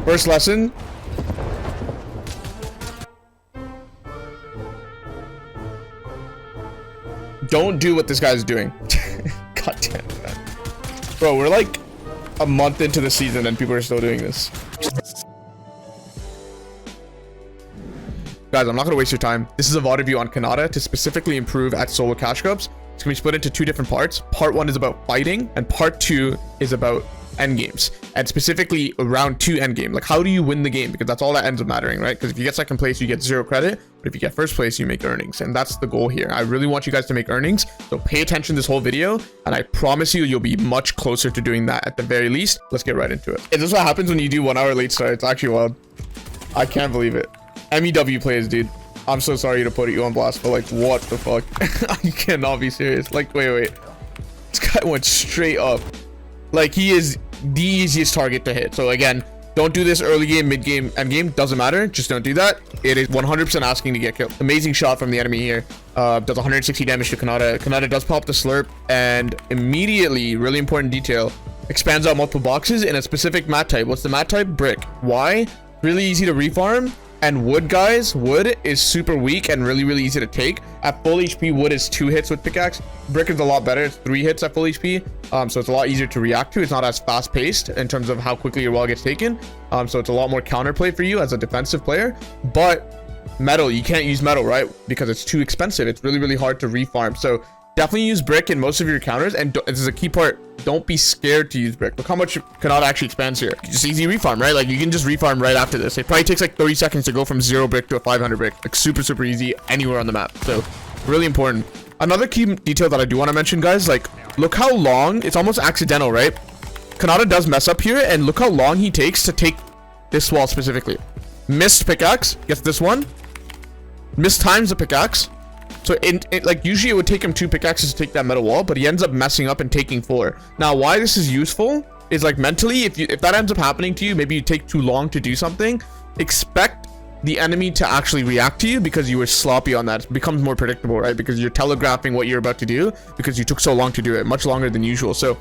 First lesson. Don't do what this guy's doing. God damn it, man. Bro, we're like a month into the season and people are still doing this. Guys, I'm not gonna waste your time. This is a VOD review on Khanada to specifically improve at solo cash cups. It's gonna be split into 2 different parts. Part 1 is about fighting, and part 2 is about end games, and specifically round 2 end game. Like, how do you win the game? Because that's all that ends up mattering, right? Because if you get second place, you get 0 credit, but if you get first place, you make earnings, and that's the goal here. I really want you guys to make earnings, so pay attention this whole video, and I promise you, you'll be much closer to doing that at the very least. Let's get right into it. Is this what happens when you do 1 hour late start? It's actually wild. I can't believe it. MEW plays, dude. I'm so sorry to put you on blast, but like, what the fuck? I cannot be serious. Like, wait. This guy went straight up. Like, he is the easiest target to hit. So again, don't do this early game, mid game, end game. Doesn't matter. Just don't do that. It is 100% asking to get killed. Amazing shot from the enemy here. Does 160 damage to Khanada. Khanada does pop the slurp, and immediately, really important detail, expands out multiple boxes in a specific mat type. What's the mat type? Brick. Why? Really easy to refarm. And wood, guys, wood is super weak and really easy to take. At full HP, wood is 2 hits with pickaxe. Brick is a lot better. It's 3 hits at full HP. So it's a lot easier to react to. It's not as fast paced in terms of how quickly your wall gets taken. So it's a lot more counterplay for you as a defensive player. But metal, you can't use metal, right? Because it's too expensive. It's really hard to refarm. So definitely use brick in most of your counters, and this is a key part. Don't be scared to use brick. Look how much Khanada actually expands here. Just easy refarm, right? Like, you can just refarm right after this. It probably takes like 30 seconds to go from 0 brick to a 500 brick. Like, super easy anywhere on the map. So really important. Another key detail that I do want to mention, guys, like, look how long, it's almost accidental, right? Khanada does mess up here, and look how long he takes to take this wall specifically. Missed pickaxe, gets this one. Missed times the pickaxe. So like, usually it would take him 2 pickaxes to take that metal wall, but he ends up messing up and taking 4. Now, why this is useful is, like, mentally, if that ends up happening to you, maybe you take too long to do something, expect the enemy to actually react to you because you were sloppy on that. It becomes more predictable, right? Because you're telegraphing what you're about to do because you took so long to do it, much longer than usual. So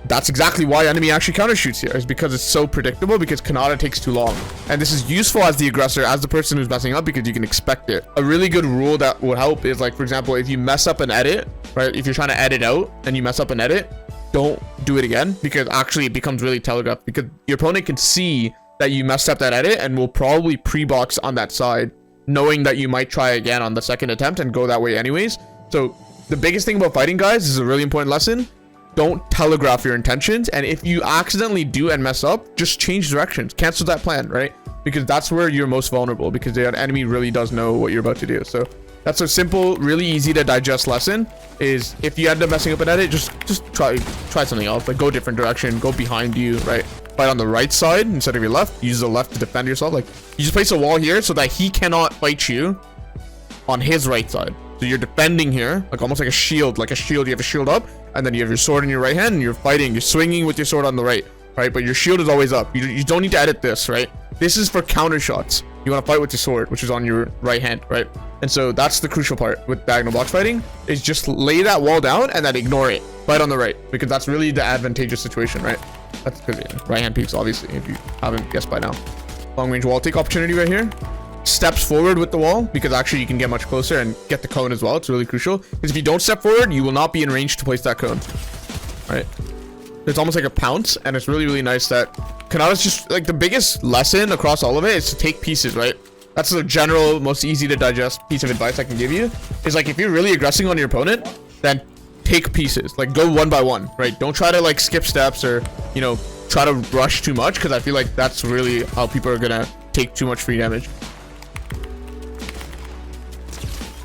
that's exactly why enemy actually counter shoots here, is because it's so predictable, because Khanada takes too long. And this is useful as the aggressor, as the person who's messing up, because you can expect it. A really good rule that would help is, like, for example, if you mess up an edit, right? If you're trying to edit out and you mess up an edit, don't do it again, because actually it becomes really telegraphed, because your opponent can see that you messed up that edit and will probably pre-box on that side, knowing that you might try again on the second attempt and go that way anyways. So the biggest thing about fighting, guys, is a really important lesson. Don't telegraph your intentions, and if you accidentally do and mess up, just change directions, cancel that plan, right? Because that's where you're most vulnerable, because the enemy really does know what you're about to do. So that's a simple, really easy to digest lesson. Is if you end up messing up an edit, just try something else. Like, go a different direction, go behind you, right? Fight on the right side instead of your left. Use the left to defend yourself. Like, you just place a wall here so that he cannot fight you on his right side. So you're defending here, like almost like a shield. Like a shield, you have a shield up, and then you have your sword in your right hand, and you're fighting. You're swinging with your sword on the right, right? But your shield is always up. You don't need to edit this, right? This is for counter shots. You want to fight with your sword, which is on your right hand, right? And so that's the crucial part with diagonal box fighting, is just lay that wall down and then ignore it. Fight on the right, because that's really the advantageous situation, right? That's because right hand peaks, obviously, if you haven't guessed by now. Long range wall take opportunity right here. Steps forward with the wall, because actually you can get much closer and get the cone as well. It's really crucial, because if you don't step forward, you will not be in range to place that cone. All right, it's almost like a pounce, and it's really nice that Khanada's just, like, the biggest lesson across all of it is to take pieces, right? That's the general most easy to digest piece of advice I can give you, is, like, if you're really aggressing on your opponent, then take pieces. Like, go one by one, right? Don't try to, like, skip steps or, you know, try to rush too much, because I feel like that's really how people are gonna take too much free damage.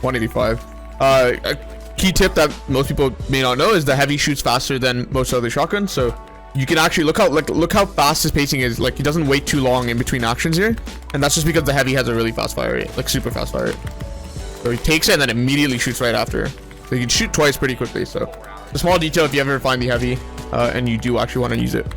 185. A key tip that most people may not know is the heavy shoots faster than most other shotguns. So you can actually look how fast his pacing is. Like, he doesn't wait too long in between actions here, and that's just because the heavy has a really fast fire rate, like super fast fire rate. So he takes it and then immediately shoots right after. So you can shoot twice pretty quickly. So a small detail if you ever find the heavy and you do actually want to use it.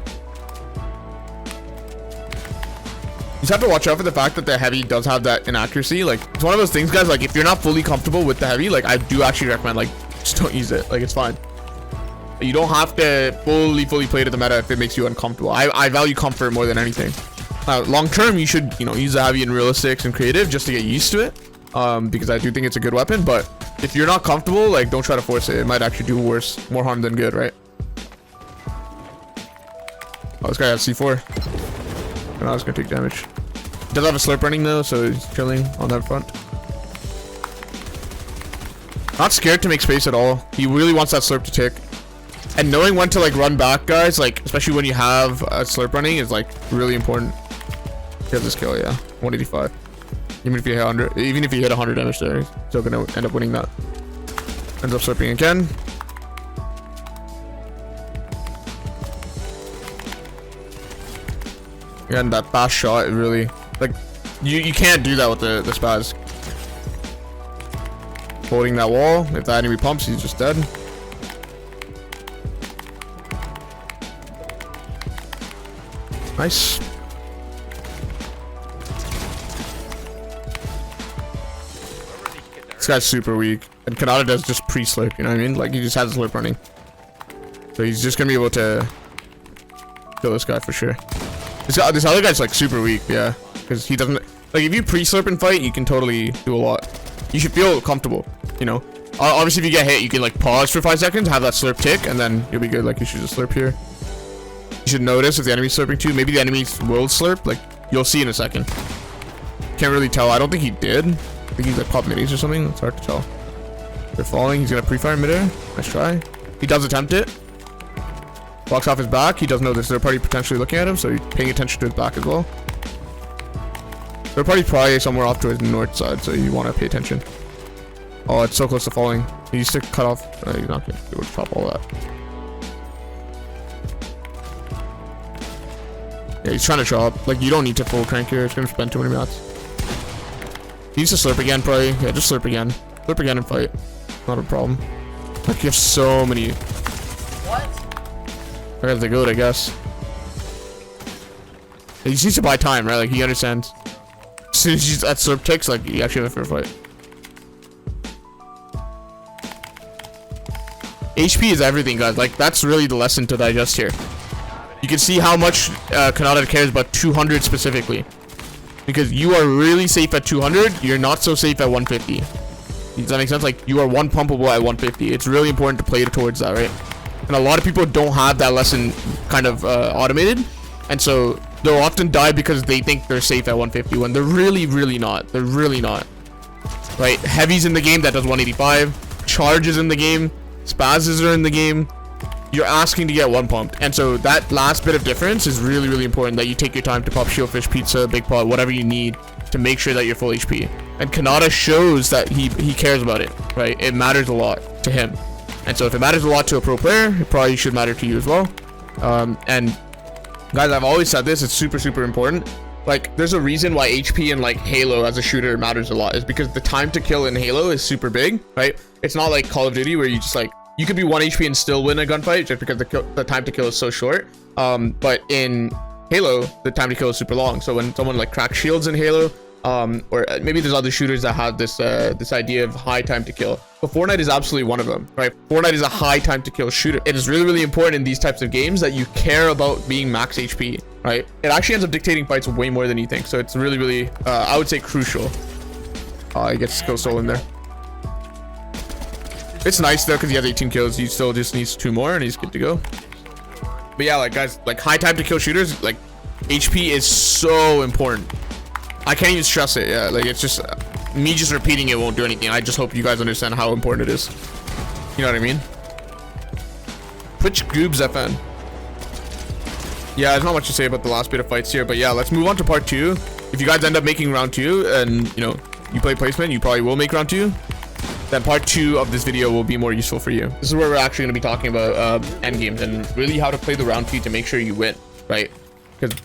You just have to watch out for the fact that the heavy does have that inaccuracy. Like, it's one of those things, guys, like, if you're not fully comfortable with the heavy, like, I do actually recommend, like, just don't use it. Like, it's fine. You don't have to fully play to the meta if it makes you uncomfortable. I value comfort more than anything. Long term, you should, you know, use the heavy in realistics and creative just to get used to it. Because I do think it's a good weapon, but if you're not comfortable, like, don't try to force it. It might actually do more harm than good, right? Oh, this guy has C4. And I was gonna take damage. He does have a slurp running though, so he's chilling on that front. Not scared to make space at all. He really wants that slurp to tick. And knowing when to, like, run back, guys, like, especially when you have a slurp running, is, like, really important. Get this kill, yeah. 185. Even if you hit 100, even if you hit 100 damage there, he's still gonna end up winning that. Ends up slurping again. Again, that fast shot, it really, like, you can't do that with the spaz. Holding that wall. If the enemy pumps, he's just dead. Nice. This guy's super weak. And Khanada does just pre-slurp, you know what I mean? Like, he just has a slurp running. So he's just gonna be able to kill this guy for sure. This other guy's, like, super weak, yeah. Because he doesn't... Like, if you pre-slurp and fight, you can totally do a lot. You should feel comfortable, you know? Obviously, if you get hit, you can, like, pause for 5 seconds, have that slurp tick, and then you'll be good. Like, you should just slurp here. You should notice if the enemy's slurping too. Maybe the enemy will slurp. Like, you'll see in a second. Can't really tell. I don't think he did. I think he's, like, pop minis or something. It's hard to tell. They're falling. He's gonna pre-fire midair. Nice try. He does attempt it. Walks off his back. He does know this third party potentially looking at him, so he's paying attention to his back as well. Third party's probably somewhere off to his north side, so you want to pay attention. Oh, it's so close to falling. He needs to cut off. He's not gonna be able to chop all that. Yeah, he's trying to chop. Like, you don't need to full crank here. It's gonna spend too many mats. He needs to slurp again, probably. Yeah, just slurp again. Slurp again and fight. Not a problem. Like, you have so many. I got the goat, I guess. He just needs to buy time, right? Like, he understands. As soon as he's at slurp ticks, like, you actually have a fair fight. HP is everything, guys. Like, that's really the lesson to digest here. You can see how much Khanada cares about 200 specifically. Because you are really safe at 200, you're not so safe at 150. Does that make sense? Like, you are one pumpable at 150. It's really important to play towards that, right? And a lot of people don't have that lesson kind of automated. And so they'll often die because they think they're safe at 150 when they're really, really not. They're really not. Right? Heavy's in the game, that does 185. Charges in the game. Spazzes are in the game. You're asking to get one pumped. And so that last bit of difference is really, really important, that you take your time to pop shieldfish, pizza, big pot, whatever you need to make sure that you're full HP. And Khanada shows that he cares about it, right? It matters a lot to him. And so if it matters a lot to a pro player, it probably should matter to you as well. And guys, I've always said this, it's super, super important. Like, there's a reason why HP in, like, Halo as a shooter matters a lot, is because the time to kill in Halo is super big, right? It's not like Call of Duty where you just, like, you could be 1 HP and still win a gunfight just because the time to kill is so short. But in Halo, the time to kill is super long. So when someone, like, cracks shields in Halo, or maybe there's other shooters that have this this idea of high time to kill, but Fortnite is absolutely one of them, right? Fortnite is a high time to kill shooter. It is really, really important in these types of games that you care about being max HP, right? It actually ends up dictating fights way more than you think. So it's really, really, I would say, crucial. He gets skill soul in there. It's nice though, because he has 18 kills. He still just needs 2 more and he's good to go. But yeah, like, guys, like, high time to kill shooters, like, HP is so important. I can't even stress it. Yeah, like, it's just me just repeating it won't do anything. I just hope you guys understand how important it is. You know what I mean? Twitch Goobs FN. Yeah, there's not much to say about the last bit of fights here, but yeah, let's move on to part 2. If you guys end up making round 2 and, you know, you play placement, you probably will make round 2. Then part 2 of this video will be more useful for you. This is where we're actually going to be talking about end games and really how to play the round 2 to make sure you win, right? Because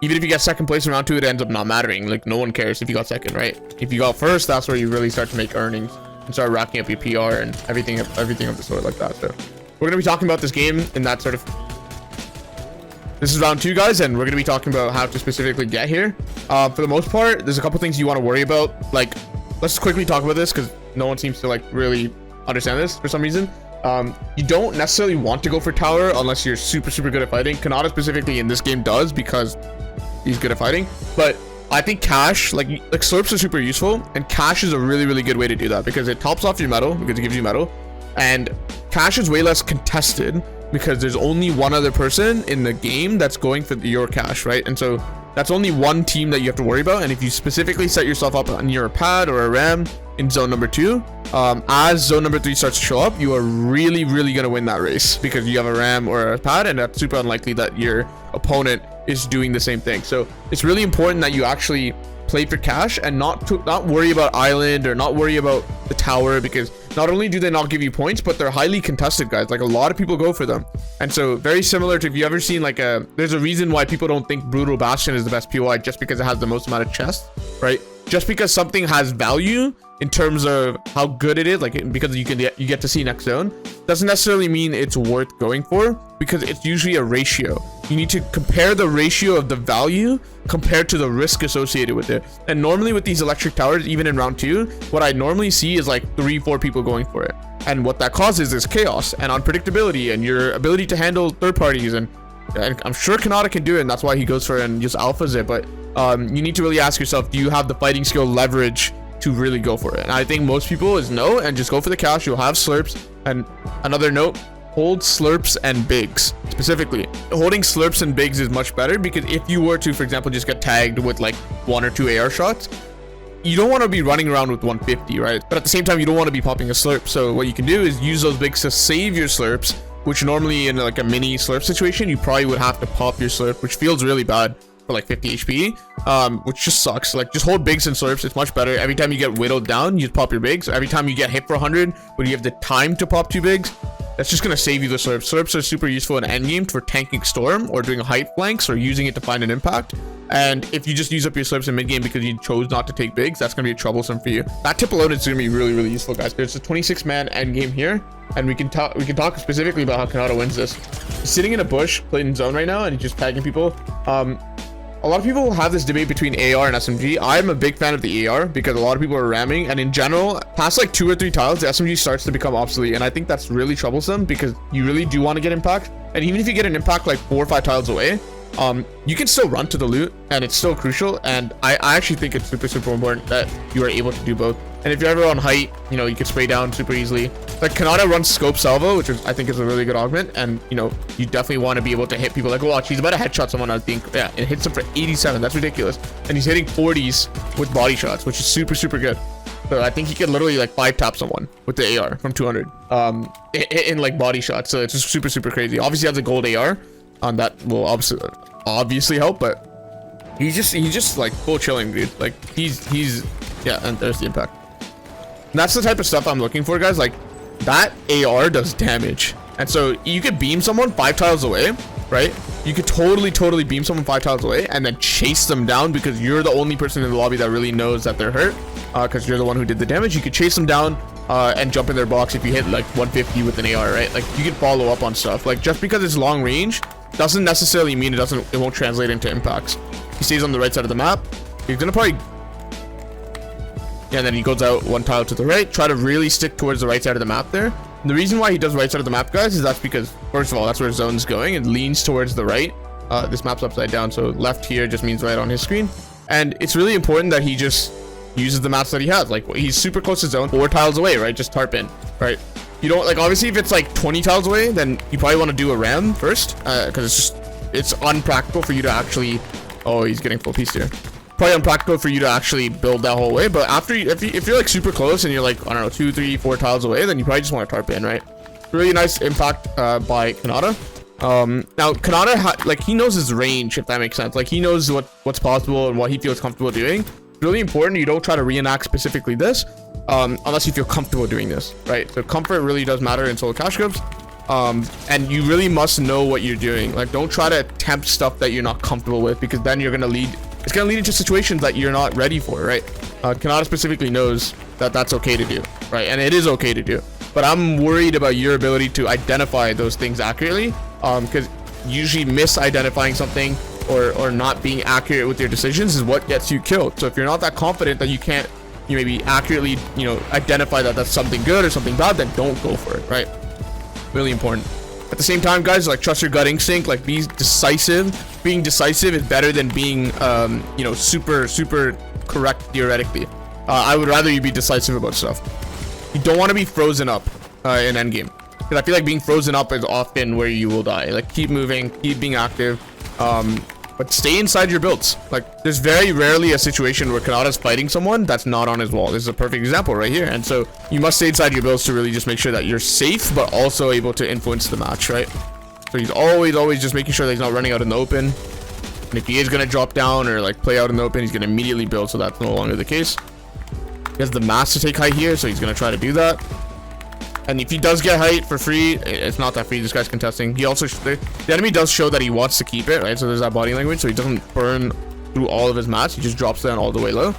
even if you get second place in round 2, it ends up not mattering. Like, no one cares if you got second, right? If you got first, that's where you really start to make earnings and start racking up your PR and everything of the sort like that. So we're going to be talking about this game in that sort of... This is round 2, guys, and we're going to be talking about how to specifically get here. For the most part, there's a couple things you want to worry about. Like, let's quickly talk about this because no one seems to, like, really understand this for some reason. You don't necessarily want to go for tower unless you're super, super good at fighting. Khanada specifically in this game does, because he's good at fighting. But I think cash, like slurps are super useful, and cash is a really good way to do that because it tops off your metal, because it gives you metal, and cash is way less contested because there's only one other person in the game that's going for your cash, right? And so that's only one team that you have to worry about. And if you specifically set yourself up on your pad or a ram in zone number 2, as zone number 3 starts to show up, you are really gonna win that race because you have a ram or a pad, and that's super unlikely that your opponent is doing the same thing. So it's really important that you actually play for cash and not worry about island or not worry about the tower, because not only do they not give you points, but they're highly contested, guys. Like a lot of people go for them. And so very similar to, if you ever seen like there's a reason why people don't think Brutal Bastion is the best POI just because it has the most amount of chests, right? Just because something has value in terms of how good it is, like because you get to see next zone, doesn't necessarily mean it's worth going for, because it's usually a ratio. You need to compare the ratio of the value compared to the risk associated with it. And normally with these electric towers, even in round 2, what I normally see is like 3-4 people going for it, and what that causes is chaos and unpredictability and your ability to handle third parties. And I'm sure Khanada can do it, and that's why he goes for it and just alphas it. But you need to really ask yourself, do you have the fighting skill leverage to really go for it? And I think most people is no, and just go for the cash. You'll have slurps. And another note, hold slurps and bigs. Specifically, holding slurps and bigs is much better, because if you were to, for example, just get tagged with like 1 or 2 AR shots, you don't want to be running around with 150, right? But at the same time, you don't want to be popping a slurp. So what you can do is use those bigs to save your slurps, which normally in like a mini slurp situation, you probably would have to pop your slurp, which feels really bad for like 50 HP, which just sucks. Like, just hold bigs and slurps. It's much better. Every time you get whittled down, you just pop your bigs. Every time you get hit for 100, but you have the time to pop 2 bigs, that's just gonna save you the slurps. Slurps are super useful in endgame for tanking storm or doing height flanks or using it to find an impact. And if you just use up your slurps in mid game because you chose not to take bigs, that's gonna be troublesome for you. That tip alone is gonna be really useful, guys. There's a 26-man end game here, and we can talk specifically about how Khanada wins this. He's sitting in a bush, playing zone right now, and he's just tagging people. A lot of people have this debate between AR and SMG. I'm a big fan of the AR because a lot of people are ramming, and in general, past like 2 or 3 tiles, the SMG starts to become obsolete, and I think that's really troublesome because you really do want to get impact. And even if you get an impact like 4 or 5 tiles away, you can still run to the loot, and it's still crucial. And I actually think it's super important that you are able to do both. And if you're ever on height, you know, you can spray down super easily. Like Khanada runs scope salvo, which I think is a really good augment. And you know, you definitely want to be able to hit people. Like, watch, he's about to headshot someone, I think. Yeah, it hits him for 87. That's ridiculous. And he's hitting 40s with body shots, which is super good. So I think he could literally like 5-tap someone with the AR from 200 in like body shots. So it's just super crazy. Obviously he has a gold AR that will obviously help, but he's just like full chilling, dude. Like he's yeah. And there's the impact. And that's the type of stuff I'm looking for, guys. Like, that AR does damage, and so you could beam someone 5 tiles away, right? You could totally beam someone 5 tiles away and then chase them down because you're the only person in the lobby that really knows that they're hurt, because you're the one who did the damage. You could chase them down and jump in their box if you hit like 150 with an AR, right? Like, you can follow up on stuff. Like, just because it's long range doesn't necessarily mean it won't translate into impacts. He stays on the right side of the map. He's gonna probably, yeah, and then he goes out 1 tile to the right. Try to really stick towards the right side of the map there. And the reason why he does right side of the map, guys, is that's because, first of all, that's where his zone's going. It leans towards the right. This map's upside down, so left here just means right on his screen. And it's really important that he just uses the maps that he has. Like, he's super close to zone, 4 tiles away, right? Just tarp in, right? You don't, like, obviously if it's like 20 tiles away, then you probably want to do a ram first, because it's unpractical for you to actually, oh, he's getting full piece here. Probably unpractical for you to actually build that whole way. But after, if you're like super close and you're like, I don't know, 2, 3, 4 tiles away, then you probably just want to tarp in, right? Really nice impact by Khanada. Now Khanada, like, he knows his range, if that makes sense. Like, he knows what's possible and what he feels comfortable doing. It's really important you don't try to reenact specifically this, unless you feel comfortable doing this, right? So comfort really does matter in solo cash grips. And you really must know what you're doing. Like, don't try to attempt stuff that you're not comfortable with, because then it's gonna lead into situations that you're not ready for, right? Khanada specifically knows that that's okay to do, right? And it is okay to do. But I'm worried about your ability to identify those things accurately, because usually misidentifying something or not being accurate with your decisions is what gets you killed. So if you're not that confident that you can't, you maybe accurately, you know, identify that that's something good or something bad, then don't go for it, right? Really important. At the same time, guys, like, trust your gut instinct. Like, be decisive. Being decisive is better than being, you know, super correct theoretically. I would rather you be decisive about stuff. You don't want to be frozen up in endgame, because I feel like being frozen up is often where you will die. Like, keep moving, keep being active, but stay inside your builds. Like, there's very rarely a situation where Khanada's fighting someone that's not on his wall. This is a perfect example right here. And so you must stay inside your builds to really just make sure that you're safe, but also able to influence the match, right? So he's always just making sure that he's not running out in the open. And if he is going to drop down or like play out in the open, he's going to immediately build. So that's no longer the case. He has the mass to take height here, so he's going to try to do that. And if he does get height for free, it's not that free. This guy's contesting. He also, the enemy does show that he wants to keep it, right? So there's that body language. So he doesn't burn through all of his mats. He just drops down all the way low.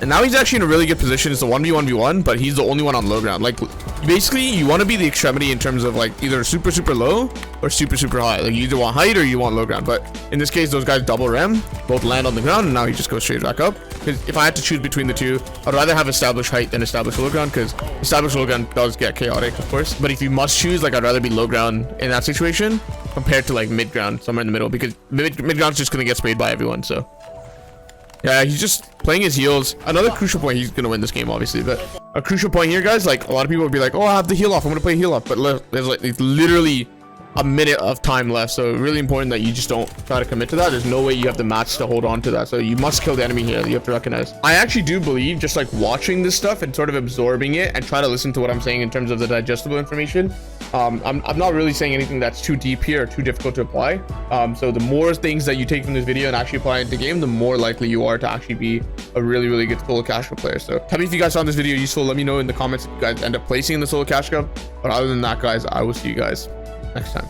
And now he's actually in a really good position. It's a 1v1v1, but he's the only one on low ground. Like, basically, you want to be the extremity in terms of, like, either super low or super high. Like, you either want height or you want low ground. But in this case, those guys double ram, both land on the ground, and now he just goes straight back up. Because if I had to choose between the two, I'd rather have established height than established low ground, because established low ground does get chaotic, of course. But if you must choose, like, I'd rather be low ground in that situation compared to, like, mid ground, somewhere in the middle, because mid ground's just going to get sprayed by everyone, so. Yeah, he's just playing his heals. Another crucial point, he's gonna win this game, obviously, but a crucial point here, guys, like, a lot of people would be like, oh, I have the heal off, I'm gonna play heal off, but there's like, it's literally a minute of time left, so really important that you just don't try to commit to that. There's no way you have the mats to hold on to that, so you must kill the enemy here. You have to recognize. I actually do believe, just like watching this stuff and sort of absorbing it and try to listen to what I'm saying in terms of the digestible information, I'm not really saying anything that's too deep here or too difficult to apply. So the more things that you take from this video and actually apply it into game, the more likely you are to actually be a really good solo cash cup player. So tell me if you guys found this video useful. Let me know in the comments if you guys end up placing in the solo cash cup. But other than that, guys, I will see you guys next time.